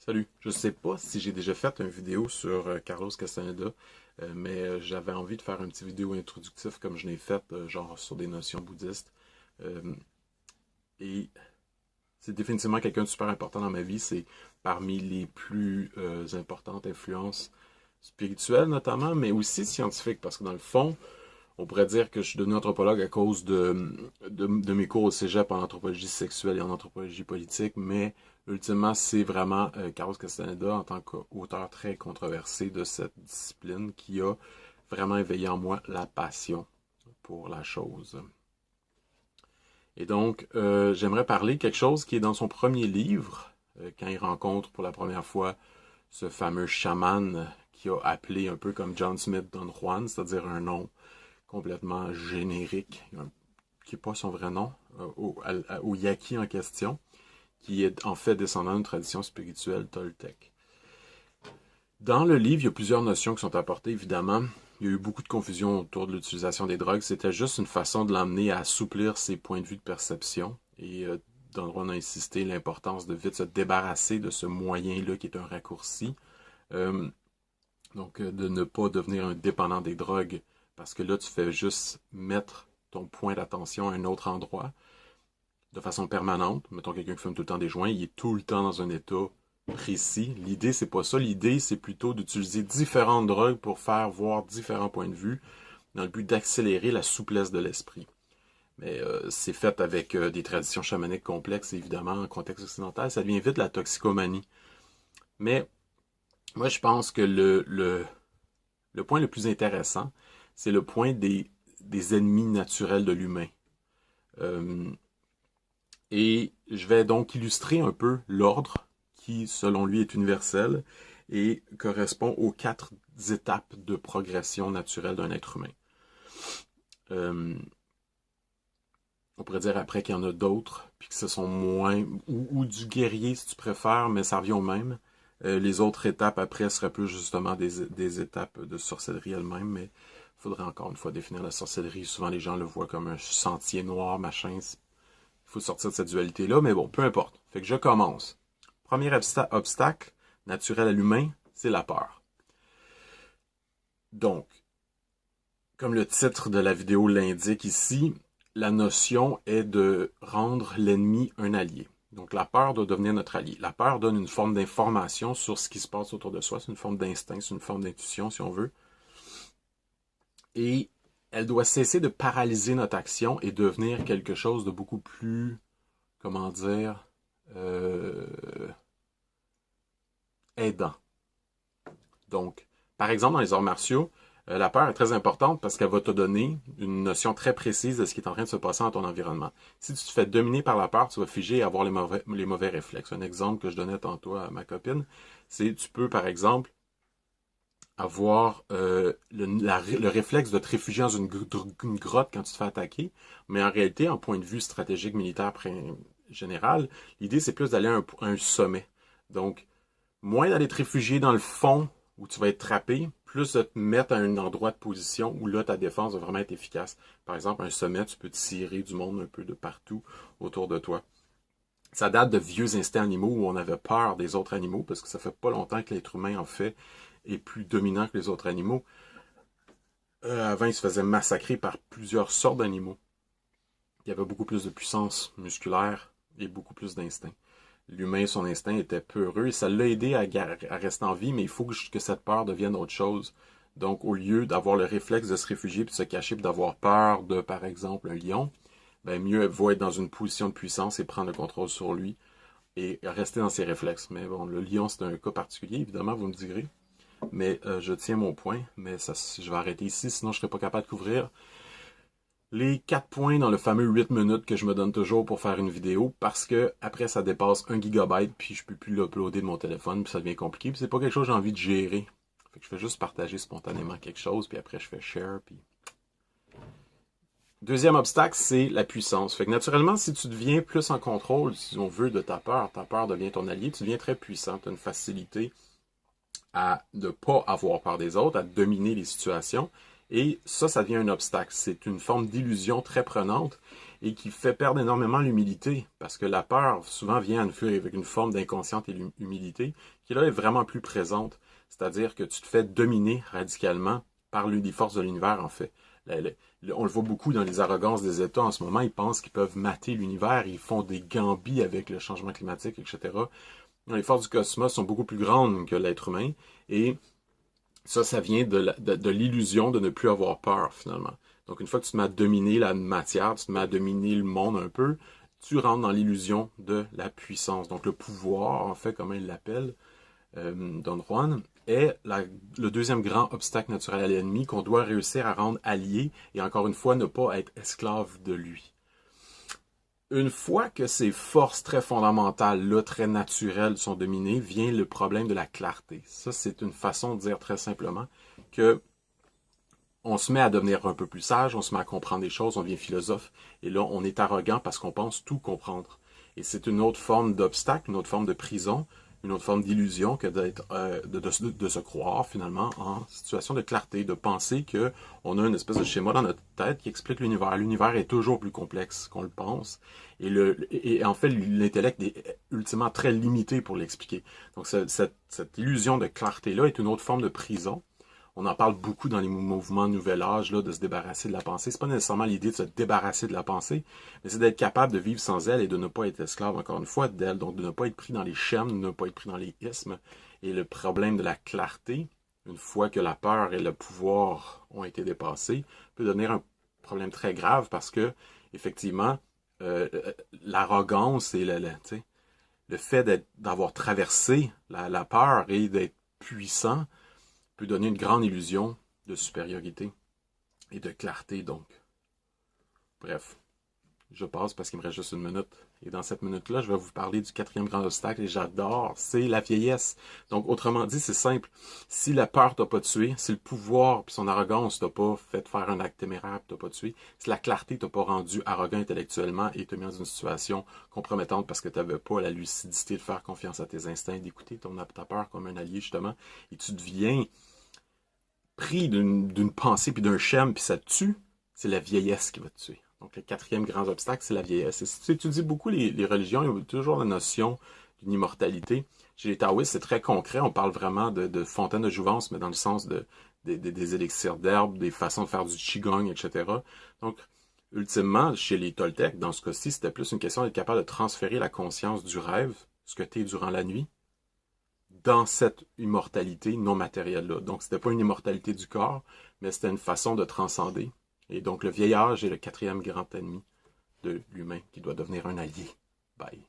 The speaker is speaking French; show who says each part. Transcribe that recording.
Speaker 1: Salut, je sais pas si j'ai déjà fait une vidéo sur Carlos Castaneda, mais j'avais envie de faire une petite vidéo introductive comme je l'ai faite, genre sur des notions bouddhistes. Euh, et c'est définitivement quelqu'un de super important dans ma vie. C'est parmi les plus importantes influences spirituelles notamment, mais aussi scientifiques, parce que dans le fond, on pourrait dire que je suis devenu anthropologue à cause de mes cours au cégep en anthropologie sexuelle et en anthropologie politique, mais ultimement, c'est vraiment Carlos Castaneda en tant qu'auteur très controversé de cette discipline qui a vraiment éveillé en moi la passion pour la chose. Et donc, j'aimerais parler quelque chose qui est dans son premier livre, quand il rencontre pour la première fois ce fameux chaman qui a appelé un peu comme John Smith Don Juan, c'est-à-dire un nom complètement générique, qui n'est pas son vrai nom, au Yaqui en question, qui est en fait descendant d'une tradition spirituelle toltèque. Dans le livre, il y a plusieurs notions qui sont apportées, évidemment. Il y a eu beaucoup de confusion autour de l'utilisation des drogues. C'était juste une façon de l'emmener à assouplir ses points de vue de perception. Et Don Juan a insisté l'importance de vite se débarrasser de ce moyen-là qui est un raccourci. Euh, donc, de ne pas devenir un dépendant des drogues, parce que là, tu fais juste mettre ton point d'attention à un autre endroit de façon permanente. Mettons quelqu'un qui fume tout le temps des joints, il est tout le temps dans un état précis. L'idée, c'est pas ça. L'idée, c'est plutôt d'utiliser différentes drogues pour faire voir différents points de vue dans le but d'accélérer la souplesse de l'esprit. Mais c'est fait avec des traditions chamaniques complexes, évidemment, en contexte occidental. Ça devient vite la toxicomanie. Mais moi, je pense que le point le plus intéressant, c'est le point des ennemis naturels de l'humain. Euh, et je vais donc illustrer un peu l'ordre qui, selon lui, est universel et correspond aux 4 étapes de progression naturelle d'un être humain. Euh, on pourrait dire après qu'il y en a d'autres, puis que ce sont moins, ou du guerrier si tu préfères, mais ça revient au même. Les autres étapes après seraient plus justement des étapes de sorcellerie elle-même, mais il faudrait encore une fois définir la sorcellerie. Souvent les gens le voient comme un sentier noir, machin. Il faut sortir de cette dualité-là, mais bon, peu importe. Fait que je commence. Premier obstacle naturel à l'humain, c'est la peur. Donc, comme le titre de la vidéo l'indique ici, la notion est de rendre l'ennemi un allié. Donc la peur doit devenir notre allié. La peur donne une forme d'information sur ce qui se passe autour de soi. C'est une forme d'instinct, c'est une forme d'intuition si on veut. Et elle doit cesser de paralyser notre action et devenir quelque chose de beaucoup plus, comment dire, aidant. Donc, par exemple, dans les arts martiaux, la peur est très importante parce qu'elle va te donner une notion très précise de ce qui est en train de se passer dans ton environnement. Si tu te fais dominer par la peur, tu vas figer et avoir les mauvais réflexes. Un exemple que je donnais tantôt à ma copine, c'est tu peux, par exemple, avoir le réflexe de te réfugier dans une grotte quand tu te fais attaquer, mais en réalité, en point de vue stratégique militaire général, l'idée c'est plus d'aller à un sommet. Donc, moins d'aller te réfugier dans le fond où tu vas être trappé, plus de te mettre à un endroit de position où là, ta défense va vraiment être efficace. Par exemple, un sommet, tu peux tirer du monde un peu de partout autour de toi. Ça date de vieux instincts animaux où on avait peur des autres animaux, parce que ça fait pas longtemps que l'être humain, en fait, est plus dominant que les autres animaux. Avant, il se faisait massacrer par plusieurs sortes d'animaux. Il y avait beaucoup plus de puissance musculaire et beaucoup plus d'instinct. L'humain, son instinct était peureux et ça l'a aidé à rester en vie, mais il faut que cette peur devienne autre chose. Donc, au lieu d'avoir le réflexe de se réfugier puis de se cacher puis d'avoir peur de, par exemple, un lion, ben mieux vaut être dans une position de puissance et prendre le contrôle sur lui et rester dans ses réflexes. Mais bon, le lion, c'est un cas particulier, évidemment, vous me direz. Mais je tiens mon point, mais ça, je vais arrêter ici, sinon je ne serai pas capable de couvrir les 4 points dans le fameux 8 minutes que je me donne toujours pour faire une vidéo, parce que après ça dépasse 1 gigabyte, puis je peux plus l'uploader de mon téléphone, puis ça devient compliqué, puis c'est pas quelque chose que j'ai envie de gérer. Fait que je fais juste partager spontanément quelque chose, puis après je fais share, puis... Deuxième obstacle, c'est la puissance. Fait que naturellement, si tu deviens plus en contrôle, si on veut, de ta peur devient ton allié, tu deviens très puissant, tu as une facilité à ne pas avoir peur des autres, à dominer les situations, Et ça devient un obstacle. C'est une forme d'illusion très prenante et qui fait perdre énormément l'humilité, parce que la peur souvent vient avec une forme d'inconsciente humilité qui là est vraiment plus présente. C'est-à-dire que tu te fais dominer radicalement par les forces de l'univers, en fait. On le voit beaucoup dans les arrogances des États en ce moment. Ils pensent qu'ils peuvent mater l'univers. Ils font des gambits avec le changement climatique, etc. Les forces du cosmos sont beaucoup plus grandes que l'être humain. Et ça vient de l'illusion de ne plus avoir peur, finalement. Donc, une fois que tu te mets à dominer la matière, tu te mets à dominer le monde un peu, tu rentres dans l'illusion de la puissance. Donc, le pouvoir, en fait, comme il l'appelle, Don Juan, est le deuxième grand obstacle naturel à l'ennemi qu'on doit réussir à rendre allié et encore une fois ne pas être esclave de lui. Une fois que ces forces très fondamentales, très naturelles sont dominées, vient le problème de la clarté. Ça, c'est une façon de dire très simplement que on se met à devenir un peu plus sage, on se met à comprendre des choses, on devient philosophe, et là, on est arrogant parce qu'on pense tout comprendre. Et c'est une autre forme d'obstacle, une autre forme de prison, une autre forme d'illusion que d'être, de se croire finalement en situation de clarté, de penser que on a une espèce de schéma dans notre tête qui explique l'univers. L'univers est toujours plus complexe qu'on le pense, et en fait l'intellect est ultimement très limité pour l'expliquer. Donc cette illusion de clarté-là est une autre forme de prison. On en parle beaucoup dans les mouvements Nouvel Âge, là, de se débarrasser de la pensée. C'est pas nécessairement l'idée de se débarrasser de la pensée, mais c'est d'être capable de vivre sans elle et de ne pas être esclave, encore une fois, d'elle. Donc, de ne pas être pris dans les chaînes, de ne pas être pris dans les ismes. Et le problème de la clarté, une fois que la peur et le pouvoir ont été dépassés, peut devenir un problème très grave parce que, effectivement, l'arrogance et le fait d'avoir traversé la peur et d'être puissant, peut donner une grande illusion de supériorité et de clarté, donc. Bref, je passe parce qu'il me reste juste une minute. Et dans cette minute-là, je vais vous parler du quatrième grand obstacle, et j'adore, c'est la vieillesse. Donc, autrement dit, c'est simple. Si la peur t'a pas tué, si le pouvoir et son arrogance t'a pas fait faire un acte téméraire t'a pas tué, si la clarté t'a pas rendu arrogant intellectuellement et t'a mis dans une situation compromettante parce que t'avais pas la lucidité de faire confiance à tes instincts, d'écouter ta peur comme un allié, justement, et tu deviens pris d'une pensée puis d'un schème puis ça te tue, c'est la vieillesse qui va te tuer. Donc le quatrième grand obstacle, c'est la vieillesse. Et si tu étudies beaucoup les religions, il y a toujours la notion d'une immortalité. Chez les taoïstes, c'est très concret. On parle vraiment de fontaine de jouvence, mais dans le sens des élixirs d'herbe, des façons de faire du qigong, etc. Donc, ultimement, chez les Toltecs, dans ce cas-ci, c'était plus une question d'être capable de transférer la conscience du rêve, ce que tu es durant la nuit, dans cette immortalité non matérielle-là. Donc, c'était pas une immortalité du corps, mais c'était une façon de transcender. Et donc, le vieil âge est le quatrième grand ennemi de l'humain qui doit devenir un allié. Bye.